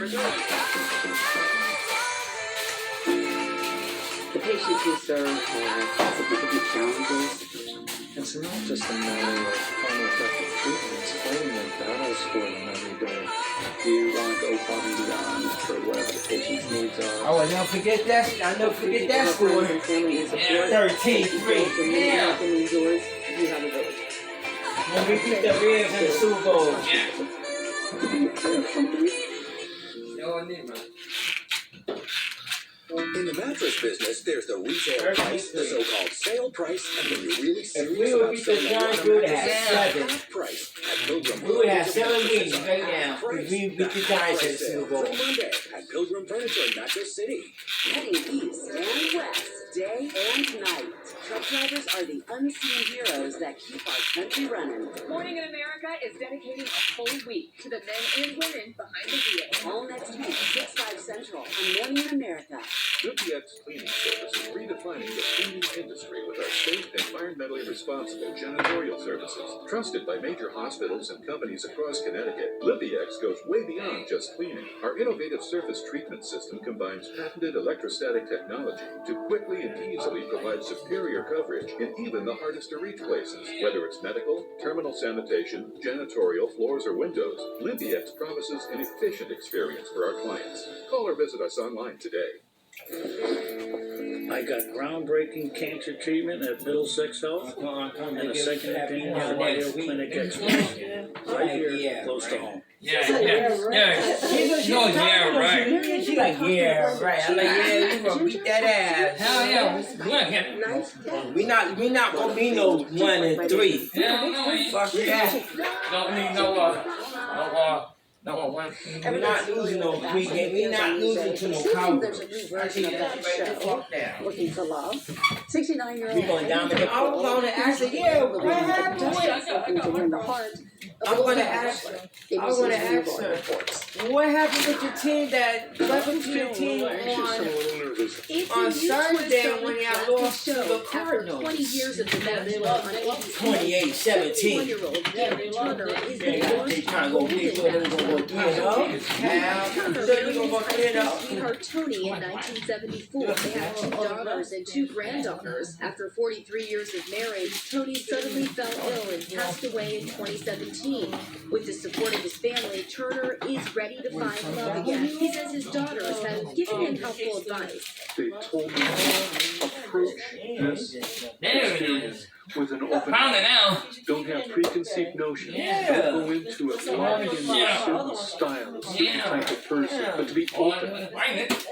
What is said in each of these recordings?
The patients we serve have significant challenges. It's not just a matter of finding effective treatments, fighting the battles for them every day. You want to go far and beyond for whatever the patient's needs are. Oh, and don't forget that. I never forget that story. Yeah. 13-3. Yeah. These doors, you have a village. When we beat the Reds in the Super Bowl. In the mattress business, there's the retail price, the so-called sale price, and when you're really If serious we would about beat the selling Giants, one we would have mattress, 7. half price at Pilgrim. We would have 7 Furniture wins Mattress right Center. now Price. if we beat the Giants in the Super Bowl. From Monday at Pilgrim Furniture in Mattress City. Heading east and west, day and night. Truck drivers are the unseen heroes that keep our country running. Morning in America is dedicating a whole week to the men and women behind the wheel. All next week, 6-5 Central on Morning in America. LippyX Cleaning Service is redefining the cleaning industry with our safe, environmentally responsible janitorial services. Trusted by major hospitals and companies across Connecticut, LippyX goes way beyond just cleaning. Our innovative surface treatment system combines patented electrostatic technology to quickly and easily provide superior coverage in even the hardest to reach places. Whether it's medical, terminal sanitation, janitorial, floors, or windows, LippyX promises an efficient experience for our clients. Call or visit us online today. I got groundbreaking cancer treatment at Middlesex Health and a second opinion at Mayo Clinic Express. Right here, close to home. Yeah. right. She like, yeah, right. I'm like, yeah, we gonna beat that ass. Hell yeah, we not gonna be no 1 and 3. Fuck that. Don't need no one. We're not losing no 3 games. We're not losing to no Cowboys. I think that's Fuck that. looking for love. 69-year-old. We gonna dominate. I was gonna ask her, yeah, what happened with the heart. I'm gonna ask her. What happened with the team that welcome to the team on Sunday when y'all lost to the Cardinals? 20 years of the Bachelor on ABC. 28-17. 21-year-old Gary Turner is the They trying to go big, so they're gonna go 3-0. They're gonna go 3-0. Sweetheart Tony in 1974. They have 2 daughters and 2 granddaughters. After 43 years of marriage, Tony suddenly fell ill and passed away in 2017. With the support of his family, Turner is ready to find love again. He says his daughters have given him helpful advice. They told me to approach this experience with an open now. Don't have preconceived notions. Yeah. Don't go into it locked into a certain style, a certain type of person, but to be open.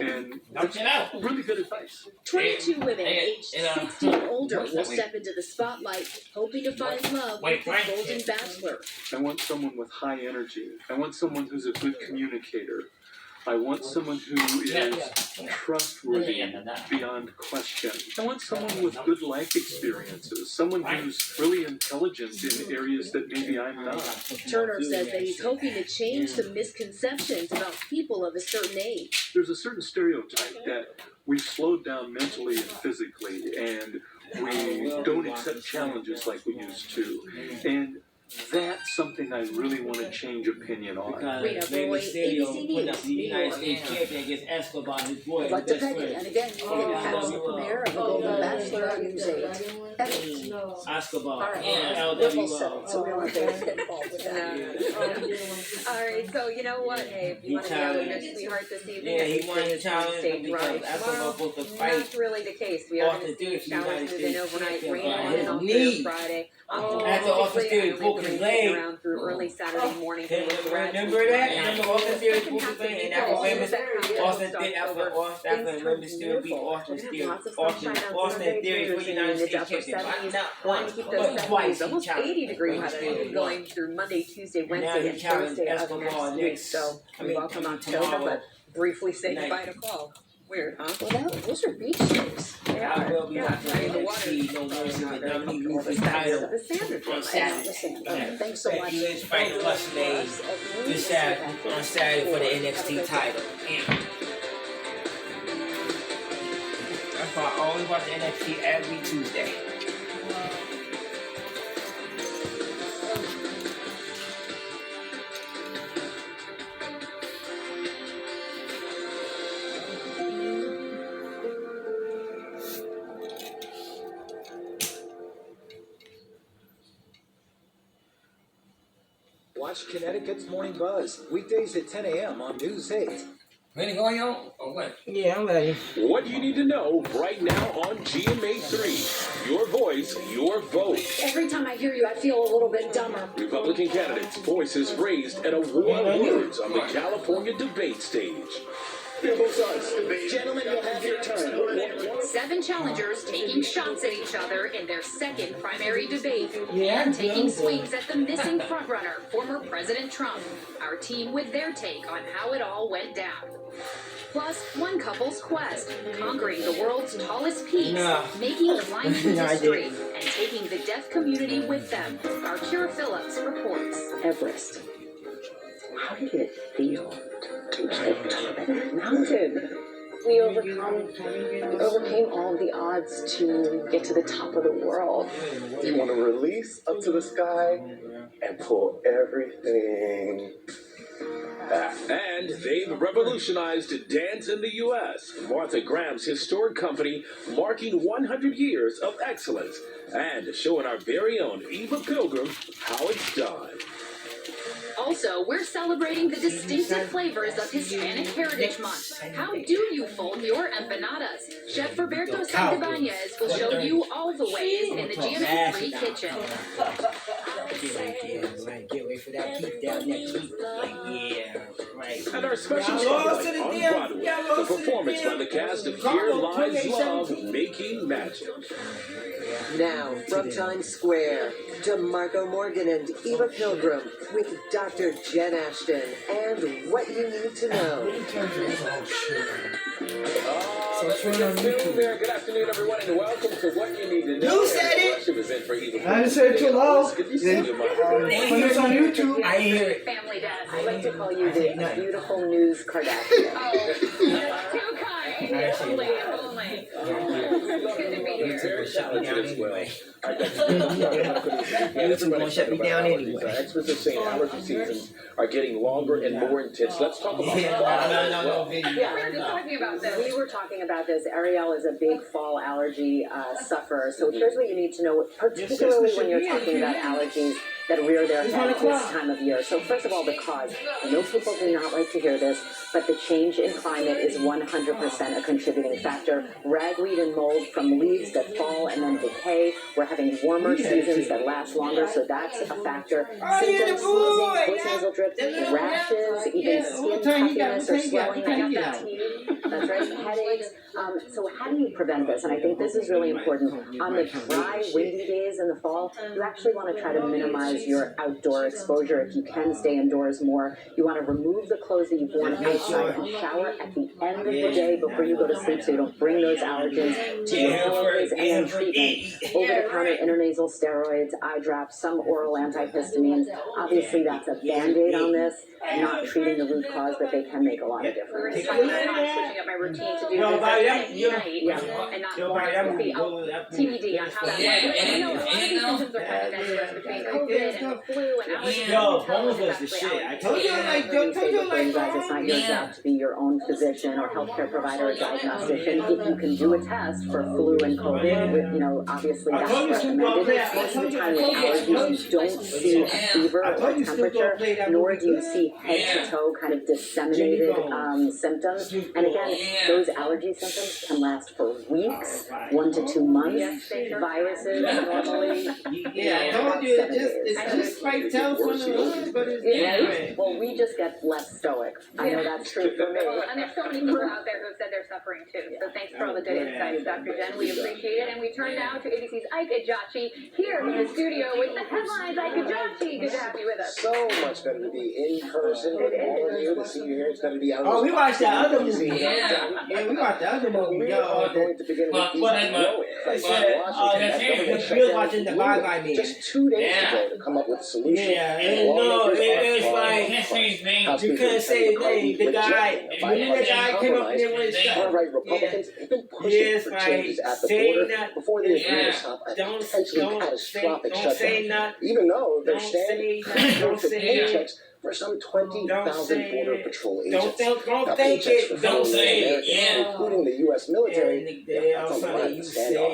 And that's really good advice. 22 women aged 60 and older will step into the spotlight, hoping to find love with the Golden Bachelor. I want someone with high energy. I want someone who's a good communicator. I want someone who is trustworthy beyond question. I want someone with good life experiences, someone who's really intelligent in areas that maybe I'm not. Turner says that he's hoping to change some misconceptions about people of a certain age. There's a certain stereotype that we've slowed down mentally and physically, and we don't accept challenges like we used to. And that's something I really want to change opinion on. Rita Roy, ABC News, New York. Champion against Escobar, his boy, But depending, and again, you can catch the premiere of The Golden Bachelor on News 8. Escobar, LWO. So we don't have to get involved with that. All right, so you know what? Hey, if you want to go to your sweetheart this evening, yeah, he wanted to challenge stay him because dry Escobar tomorrow. supposed to fight. That's really the case. We are going to see showers with an overnight rain on and off knee. Friday. After Austin Theory broke his leg. Around through early Saturday morning. Remember that? Remember Austin Theory broke his leg, and after Austin Theory, after Rey Mysterio beat Austin Theory for the United States champion. Want to keep those 70s, almost 80 degrees going through Monday, Tuesday, Wednesday, and Thursday of next week. So we welcome October, but briefly say goodbye to fall. Weird, huh? Well, those are beach shoes. I will be watching NXT, no mercy with Dominique Rufus title. The standard On Saturday. Thanks so much. Becky Lynch fighting What's Name this Saturday, on Saturday for the NXT title. That's why I always watch NXT every Tuesday. Watch Connecticut's Morning Buzz, weekdays at 10 a.m. on News 8. Ready going on? Or what? Yeah, I'm ready. What you need to know right now on GMA3. Your voice, your vote. Every time I hear you, I feel a little bit dumber. Republican candidates' voices raised at a war of words on the California debate stage. Gentlemen, you'll have your turn. 7 challengers taking shots at each other in their second primary debate. Yeah, And taking swings at the missing frontrunner, former President Trump. Our team with their take on how it all went down. Plus, one couple's quest, conquering the world's tallest peaks, making the climb through history, and taking the deaf community with them. Our Kira Phillips reports. Everest. How did it feel to reach the top of that mountain? We overcame all of the odds to get to the top of the world. You want to release up to the sky and pull everything back. And they've revolutionized dance in the U.S. Martha Graham's historic company marking 100 years of excellence and showing our very own Eva Pilgrim how it's done. Also, we're celebrating the distinctive flavors of Hispanic Heritage Month. How do you fold your empanadas? Chef Roberto Santibanez will show you all the ways in the GMA3 kitchen. Get ready for that heat down next week. And our special spotlight on Broadway, the performance by the cast of Here Lies Love, Making Magic. Now, from Times Square, DeMarco Morgan and Eva Pilgrim with Dr. Jen Ashton and What You Need to Know. Good afternoon, everyone, and welcome to What You Need to Know. You said it! I didn't say it too loud. Good to see you, When it's on YouTube. I hear it. Family Dad. I like to call you the beautiful news Kardashian. Oh, too kind. Only. Good to be here. Very talented as well. YouTube gonna shut me down anyway. Experts are saying allergy seasons are getting longer and more intense. Let's talk about No, We were just talking about this. We were talking about this. Ariel is a big fall allergy sufferer. So here's what you need to know, particularly when you're talking about allergies that rear their head this time of year. So first of all, the cause. I know people do not like to hear this, but the change in climate is 100% a contributing factor. Ragweed and mold from leaves that fall and then decay. We're having warmer seasons that last longer, so that's a factor. Symptoms, sneezing, voice nasal drips, rashes, even skin puffiness or swelling on the teeth. That's right, headaches. So how do you prevent this? And I think this is really important. On the dry, windy days in the fall, you actually want to try to minimize your outdoor exposure. If you can stay indoors more, you want to remove the clothes that you've worn outside and shower at the end of the day before you go to sleep so you don't bring those allergens to your pillows. And then treatment. Over-the-counter intranasal steroids, eye drops, some oral antihistamines. Obviously, that's a Band-Aid on this, not treating the root cause, but they can make a lot of difference. We're talking about switching up my routine to do this and not be TBD on how that works. You know, a lot of these symptoms are kind of dangerous between COVID and the flu and allergies. Yo, Bones was the shit. I told you, Guys, it's not your job to be your own physician or healthcare provider or diagnostician. If you can do a test for flu and COVID, with, you know, obviously that's recommended. Most of the time with allergies, you don't see a fever or temperature, nor do you see head to toe kind of disseminated symptoms. And again, those allergy symptoms can last for weeks, 1 to 2 months. Viruses normally. I told you, it's just like tell from the hood, but it's Well, we just get less stoic. I know that's true for me. And there's so many people out there who have said they're suffering too. So thanks for all the good insights, Dr. Jen. We appreciate it. And we turn now to ABC's Ike Ejiochi here in the studio with the headlines. Ike Ejiochi, good to have you with us. So much better to be in person with all of you to see you here. It's better to be out. Oh, we watched that other movie. Yeah, we watched the other movie. We are going to begin with We was watching the Bye Bye Man. Just 2 days ago to come up with a solution. Yeah, and no, it was like you couldn't say his name. The guy, when the guy came up there with his stuff. Right, Republicans have been pushing for changes at the border before they agree to stop a potentially catastrophic shutdown. Even though they're standing for paychecks for some 20,000 Border Patrol agents. Don't Now, think paychecks for it. Don't fellow say it. Americans, Yeah. including the U.S. military, that's on the line of the standoff.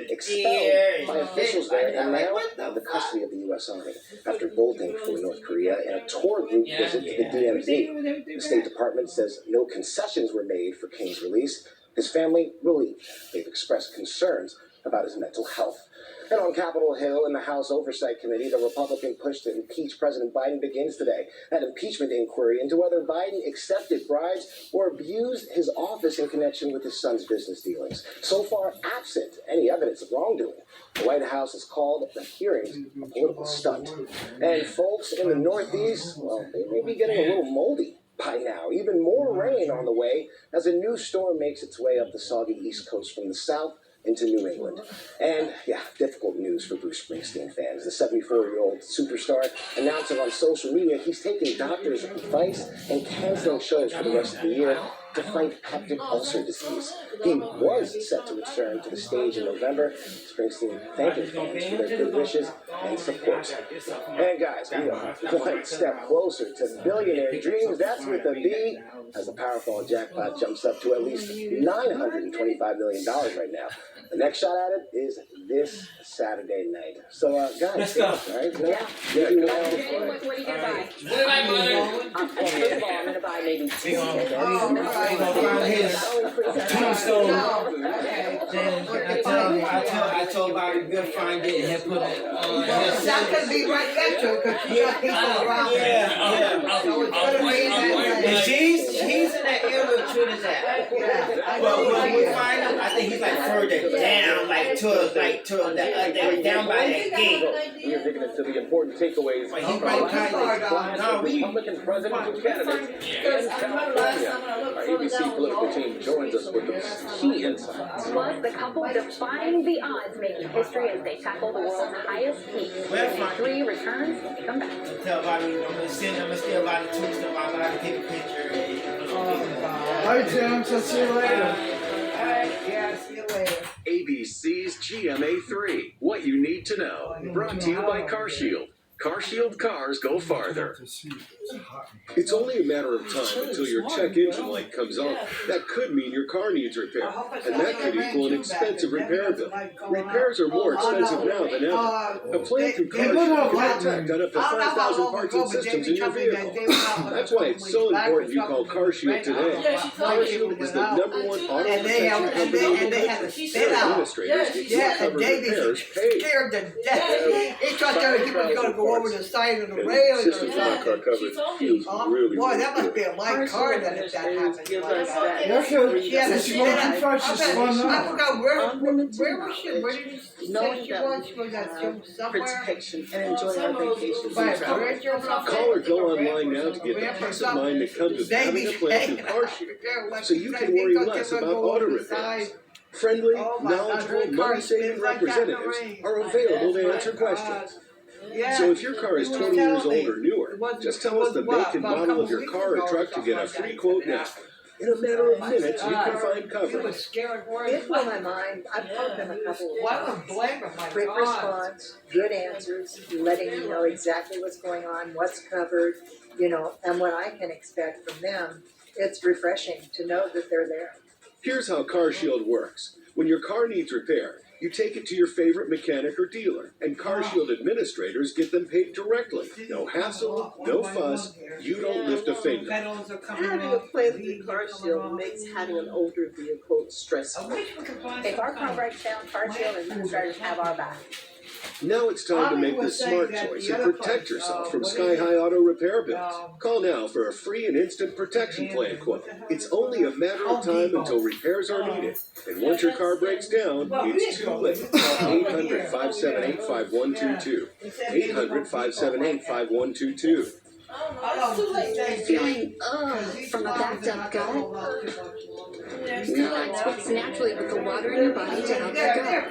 Expelled by officials there and now out of the custody of the U.S. Army after bolting for North Korea in a tour group visit to the DMZ. The State Department says no concessions were made for King's release. His family relieved. They've expressed concerns about his mental health. And on Capitol Hill in the House Oversight Committee, the Republican push to impeach President Biden begins today. That impeachment inquiry into whether Biden accepted bribes or abused his office in connection with his son's business dealings. So far, absent any evidence of wrongdoing, the White House has called the hearings a political stunt. And folks in the Northeast, well, they may be getting a little moldy by now. Even more rain on the way as a new storm makes its way up the soggy East Coast from the south into New England. And yeah, difficult news for Bruce Springsteen fans. The 74-year-old superstar announcing on social media he's taking doctors' advice and canceling shows for the rest of the year to fight peptic ulcer disease. He was set to return to the stage in November. Springsteen thanking fans for their good wishes and support. And guys, we are one step closer to billionaire dreams. That's with a B, as the Powerball jackpot jumps up to at least $925 million right now. The next shot at it is this Saturday night. So, guys, let's go. All right? Yeah. What are you gonna buy? What did I buy? First of all, I'm going to buy maybe two tickets. Tombstone. I told Bobby we'll find it and he'll put it on. That's going to be right next to it because you got people around there. So it's going to be in that And he's in that area with Trinidad. But when we find him, I think he's like further down, like to the down by that gate. We are digging into the important takeaways But he of might kind of Republican presidential candidates in California. Our ABC political team joins us with those key insights. Plus, the couple defying the odds, making history as they tackle the world's highest peak. Three returns when we come back. Tell Bobby, I'm gonna steal Bobby Tombstone. I'm gonna take a picture. All right, James, I'll see you later. All right, yeah, see you later. ABC's GMA3. What you need to know. Brought to you by CarShield. CarShield cars go farther. It's only a matter of time until your check engine light comes on. That could mean your car needs repair, and that could equal an expensive repair bill. Repairs are more expensive now than ever. A plan through CarShield can protect on up to 5,000 parts and systems in your vehicle. That's why it's so important you call CarShield today. CarShield is the #1 auto protection company in the country. Their administrators keep covered repairs paid. Scared to death. He thought that he was going to go over the side of the rail or Systems on car something. coverage feels really, Boy, really that must good. be a light car then if that happened. That's She had a It's spin out. more precious I fun now. forgot where was she? Where did he say Knowing she that was? She was at somewhere. protection and enjoying our vacations By a and travel. bridge or something. Call or go online now to get the peace of mind that comes with having a plan through CarShield, so you can worry less about auto repairs. Friendly, knowledgeable, money-saving representatives are available to answer questions. So if your car is 20 years old or newer, just tell us the make and model of your car or truck to get a free quote now. In a matter of minutes, you can find coverage. It blew my mind. I've told them a couple of times. Quick response, good answers, letting you know exactly what's going on, what's covered, and what I can expect from them. It's refreshing to know that they're there. Here's how CarShield works. When your car needs repair, you take it to your favorite mechanic or dealer, and CarShield administrators get them paid directly. No hassle, no fuss, you don't lift a finger. Having a plan through CarShield makes having an older vehicle stressful. If our car breaks down, CarShield administrators have our back. Now it's time to make the smart choice and protect yourself from sky-high auto repair bills. Call now for a free and instant protection plan quote. It's only a matter of time until repairs are needed. And once your car breaks down, it's too late. Call 800-578-5122. 800-578-5122. Feeling from a backed up gut? Relax works naturally with the water in your body to help your gut.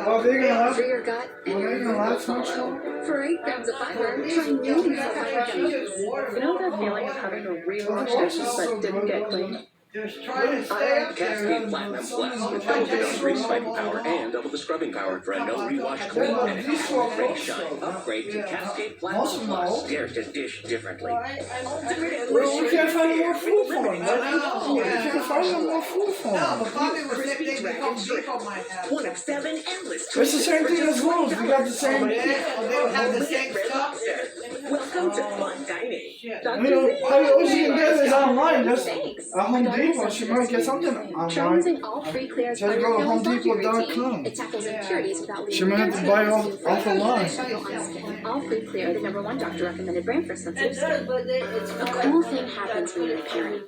Oh, they're gonna last. For your gut and They're your gonna last much longer. For 8 grams of fiber, try Newton's fiber gummies. You know that feeling of having a real digestion but didn't get clean? Just trying to stay up there. Cascade Platinum Plus with double the grease fighting power and double the scrubbing power for a no rewash clean finish. Great shine. Upgrade to Cascade Platinum Plus. Dares to dish differently. Well, we can't find more food for him. We can't find no more food for him. No, but Bobby was thinking the Home Depot might have. One of 7 endless. It's the same thing as Lowe's. We got the same. They don't have the same stuff. Welcome to fun dining. All she can get is online. Just at Home Depot, she might get something online. Using all three Claire's Just go to HomeDepot.com. It tackles impurities without leaving She might have to buy off the line. All Free Clear, the #1 doctor recommended brand for sensitive skin. A cool thing happens when you're a parent.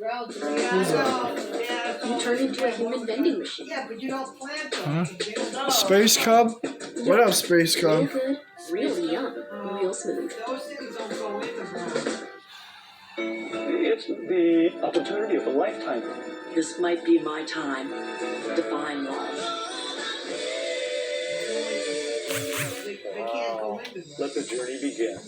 You turn into a human vending machine. Yeah, but you don't plan to. Space Cub? What up, Space Real Cub? good, real young, real smooth. Those things don't go in the ground. It's the opportunity of a lifetime. This might be my time to find love. They can't go into them. Let the journey begin.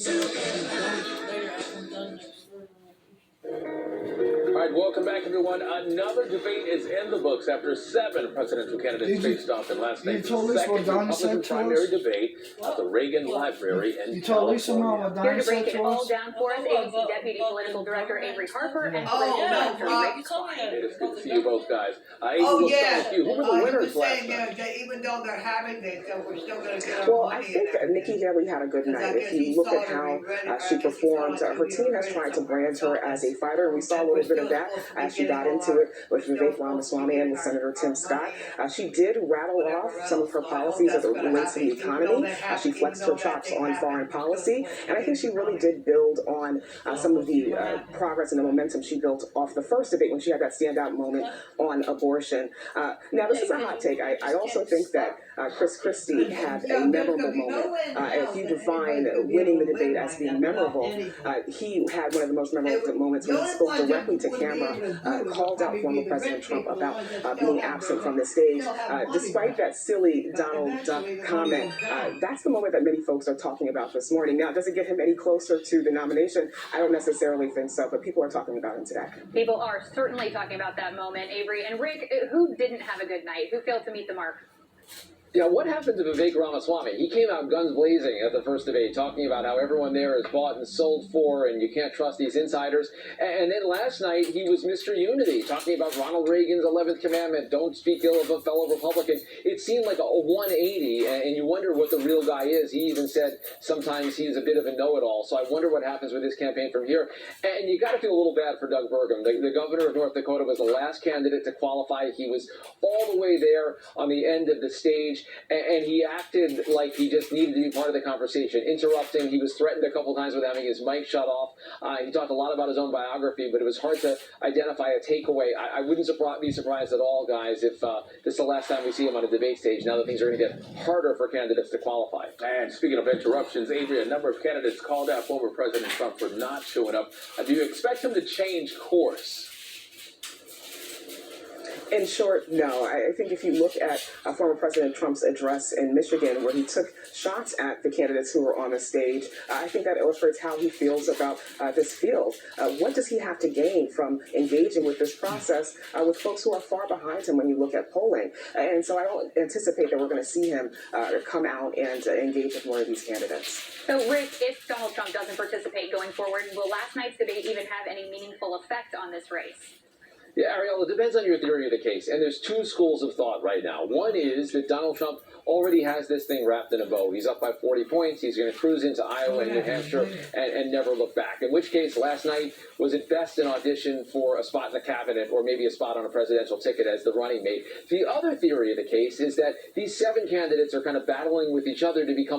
All right, welcome back, everyone. Another debate is in the books after 7 presidential candidates faced off in last night's second Republican primary debate at the Reagan Library in California. Here to break it all down for us, ABC Deputy Political Director Avery Harper and Political Director Rick Klein. It's good to see you both, guys. Avery, Oh we'll start yeah, with you. Who were the winners was last saying night? that even though they're having it, we're still going to get our Well, I money. think Nikki Haley had a good night. If you look at how she performed, her team has tried to brand her as a fighter, and we saw a little bit of that as she got into it with Vivek Ramaswamy and with Senator Tim Scott. She did rattle off some of her policies as it relates to the economy. She flexed her chops on foreign policy, and I think she really did build on some of the progress and the momentum she built off the first debate when she had that standout moment on abortion. Now, this is a hot take. I also think that Chris Christie had a memorable moment. If you define winning the debate as being memorable, he had one of the most memorable moments when he spoke directly to camera, called out former President Trump about being absent from the stage. Despite that silly Donald Duck comment, that's the moment that many folks are talking about this morning. Now, does it get him any closer to the nomination? I don't necessarily think so, but people are talking about him today. People are certainly talking about that moment, Avery. And Rick, who didn't have a good night? Who failed to meet the mark? Yeah, what happened to Vivek Ramaswamy? He came out guns blazing at the first debate, talking about how everyone there is bought and sold for, and you can't trust these insiders. And then last night, he was Mr. Unity, talking about Ronald Reagan's 11th commandment, don't speak ill of a fellow Republican. It seemed like a 180, and you wonder what the real guy is. He even said sometimes he's a bit of a know-it-all, so I wonder what happens with his campaign from here. And you got to feel a little bad for Doug Burgum. The governor of North Dakota was the last candidate to qualify. He was all the way there on the end of the stage, and he acted like he just needed to be part of the conversation, interrupting. He was threatened a couple times with having his mic shut off. He talked a lot about his own biography, but it was hard to identify a takeaway. I wouldn't be surprised at all, guys, if this is the last time we see him on a debate stage, now that things are going to get harder for candidates to qualify. And speaking of interruptions, Avery, a number of candidates called out former President Trump for not showing up. Do you expect him to change course? In short, no. I think if you look at former President Trump's address in Michigan, where he took shots at the candidates who were on the stage, I think that illustrates how he feels about this field. What does he have to gain from engaging with this process with folks who are far behind him when you look at polling? And so I don't anticipate that we're going to see him come out and engage with one of these candidates. So, Rick, if Donald Trump doesn't participate going forward, will last night's debate even have any meaningful effect on this race? Yeah, Ariel, it depends on your theory of the case. And there's two schools of thought right now. One is that Donald Trump already has this thing wrapped in a bow. He's up by 40 points. He's going to cruise into Iowa and New Hampshire and never look back. In which case, last night was at best an audition for a spot in the cabinet or maybe a spot on a presidential ticket as the running mate. The other theory of the case is that these 7 candidates are kind of battling with each other to become